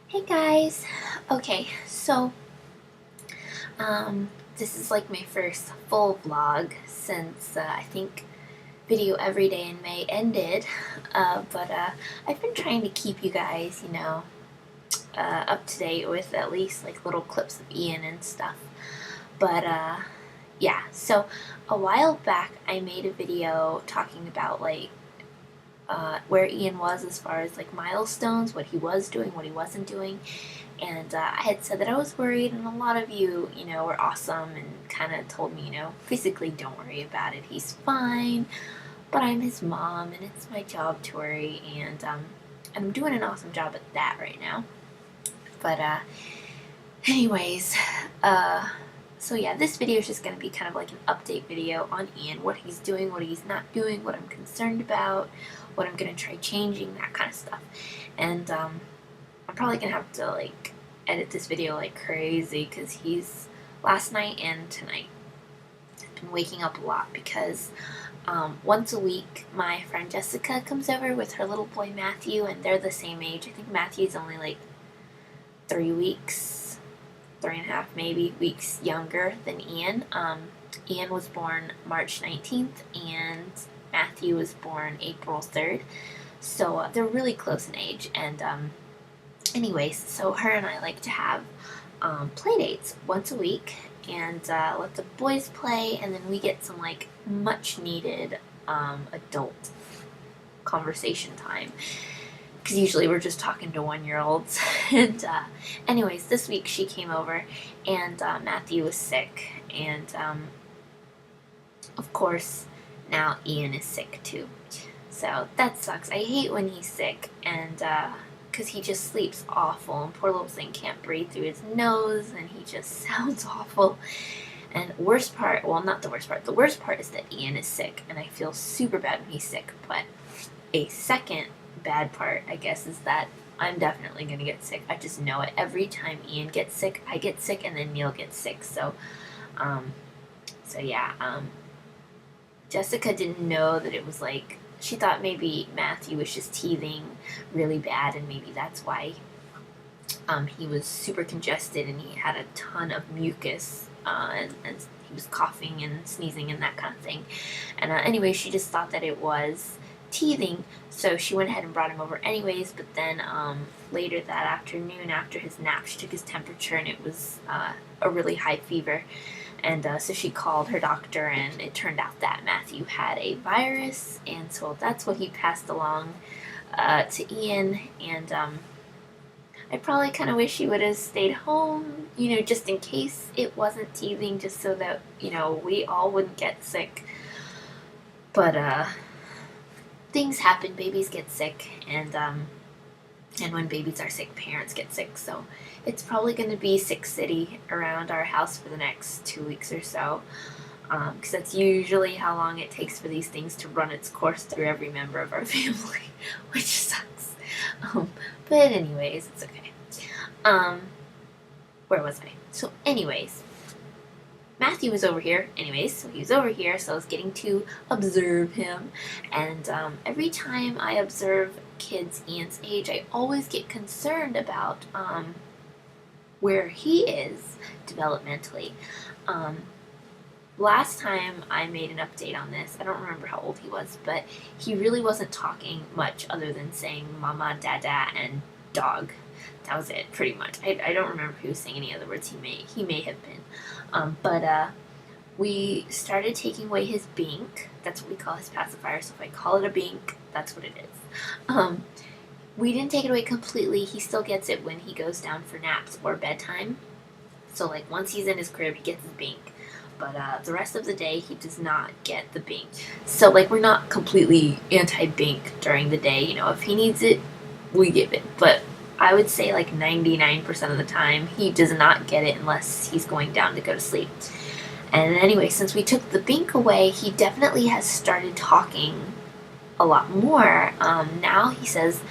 Hey guys. Okay, so this is like my first full vlog since I think video every day in May ended. But I've been trying to keep you guys, up to date with at least like little clips of Ian and stuff. But yeah, so a while back I made a video talking about where Ian was as far as like milestones, what he was doing, what he wasn't doing. And I had said that I was worried, and a lot of you, were awesome and kind of told me, basically don't worry about it. He's fine. But I'm his mom, and it's my job to worry, and I'm doing an awesome job at that right now. But anyways, so yeah, this video is just going to be kind of like an update video on Ian, what he's doing, what he's not doing, what I'm concerned about, what I'm going to try changing, that kind of stuff. And I'm probably going to have to like edit this video like crazy because he's last night and tonight been waking up a lot because once a week my friend Jessica comes over with her little boy Matthew, and they're the same age. I think Matthew's only like 3.5 maybe weeks younger than Ian. Ian was born March 19th and Matthew was born April 3rd, so they're really close in age. And anyways, so her and I like to have play dates once a week and let the boys play, and then we get some like much needed adult conversation time, because usually we're just talking to 1-year-olds. And anyways, this week she came over, and Matthew was sick, and of course now Ian is sick too, so that sucks. I hate when he's sick, and because he just sleeps awful, and poor little thing can't breathe through his nose, and he just sounds awful. And worst part, well, not the worst part, the worst part is that Ian is sick, and I feel super bad when he's sick. But a second bad part, I guess, is that I'm definitely going to get sick. I just know it. Every time Ian gets sick, I get sick, and then Neil gets sick. So yeah, Jessica didn't know that it was like, she thought maybe Matthew was just teething really bad, and maybe that's why he was super congested and he had a ton of mucus, and he was coughing and sneezing and that kind of thing. And anyway, she just thought that it was teething, so she went ahead and brought him over anyways. But then later that afternoon, after his nap, she took his temperature, and it was a really high fever. And so she called her doctor, and it turned out that Matthew had a virus, and so that's what he passed along to Ian. And I probably kind of wish he would have stayed home, just in case it wasn't teething, just so that, we all wouldn't get sick. But things happen, babies get sick, and when babies are sick, parents get sick. So it's probably going to be sick city around our house for the next 2 weeks or so, because that's usually how long it takes for these things to run its course through every member of our family, which sucks. But anyways, it's okay. Where was I? So anyways, Matthew was over here. Anyways, so he was over here, so I was getting to observe him. And every time I observe kids Ian's age, I always get concerned about where he is developmentally. Last time I made an update on this, I don't remember how old he was, but he really wasn't talking much other than saying mama, dada, and dog. That was it, pretty much. I don't remember if he was saying any other words. He may have been. But we started taking away his bink. That's what we call his pacifier. So if I call it a bink, that's what it is. We didn't take it away completely. He still gets it when he goes down for naps or bedtime. So like once he's in his crib, he gets his bink. But the rest of the day, he does not get the bink. So like we're not completely anti-bink during the day. If he needs it, we give it. But I would say like 99% of the time, he does not get it unless he's going down to go to sleep. And anyway, since we took the bink away, he definitely has started talking a lot more. Now he says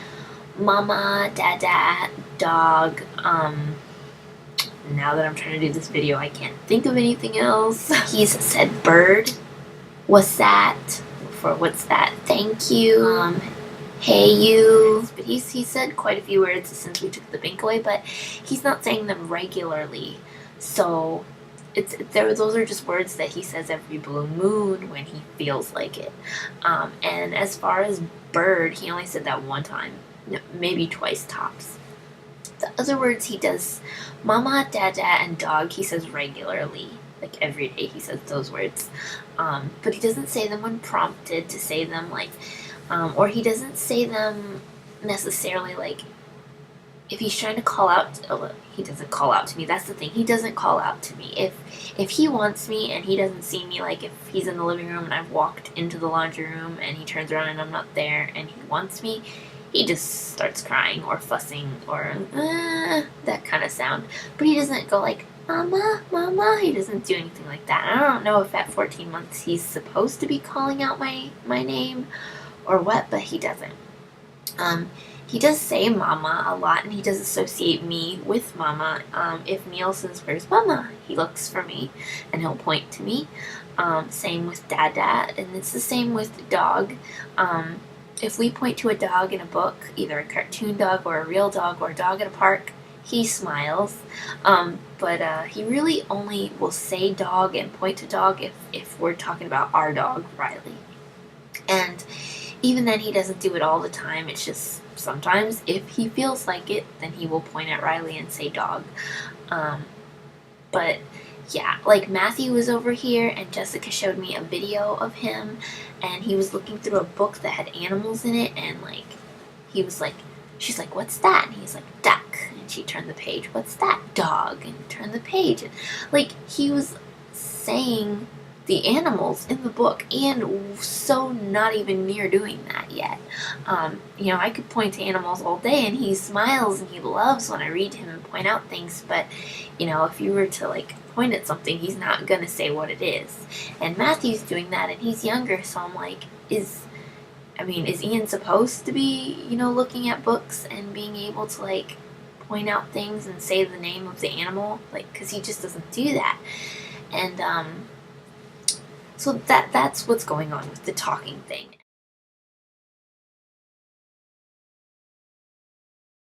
mama, dada, dog. Now that I'm trying to do this video, I can't think of anything else. He's said bird. What's that? For what's that? Thank you. hey you. But he said quite a few words since we took the bank away, but he's not saying them regularly. So those are just words that he says every blue moon when he feels like it. And as far as bird, he only said that one time, no, maybe twice tops. The other words he does, mama, dada, and dog, he says regularly. Like every day he says those words. But he doesn't say them when prompted to say them, like, or he doesn't say them necessarily like if he's trying to call out. He doesn't call out to me. That's the thing. He doesn't call out to me. If he wants me and he doesn't see me, like if he's in the living room and I've walked into the laundry room and he turns around and I'm not there and he wants me, he just starts crying or fussing or that kind of sound. But he doesn't go like, mama, mama. He doesn't do anything like that. I don't know if at 14 months he's supposed to be calling out my name or what, but he doesn't. He does say mama a lot, and he does associate me with mama. If Neil says, where's mama? He looks for me, and he'll point to me. Same with dada, and it's the same with dog. If we point to a dog in a book, either a cartoon dog or a real dog or a dog at a park, he smiles. But he really only will say dog and point to dog if we're talking about our dog, Riley. And even then, he doesn't do it all the time. It's just sometimes if he feels like it, then he will point at Riley and say dog. But yeah, like Matthew was over here and Jessica showed me a video of him and he was looking through a book that had animals in it and like he was like, she's like, what's that? And he's like, duck. And she turned the page. What's that? Dog. And turned the page. And like he was saying the animals in the book and so not even near doing that yet. I could point to animals all day and he smiles and he loves when I read to him and point out things, but if you were to like point at something, he's not gonna say what it is. And Matthew's doing that and he's younger, so I'm like, is Ian supposed to be, looking at books and being able to like point out things and say the name of the animal? Like, cause he just doesn't do that. And so that's what's going on with the talking thing.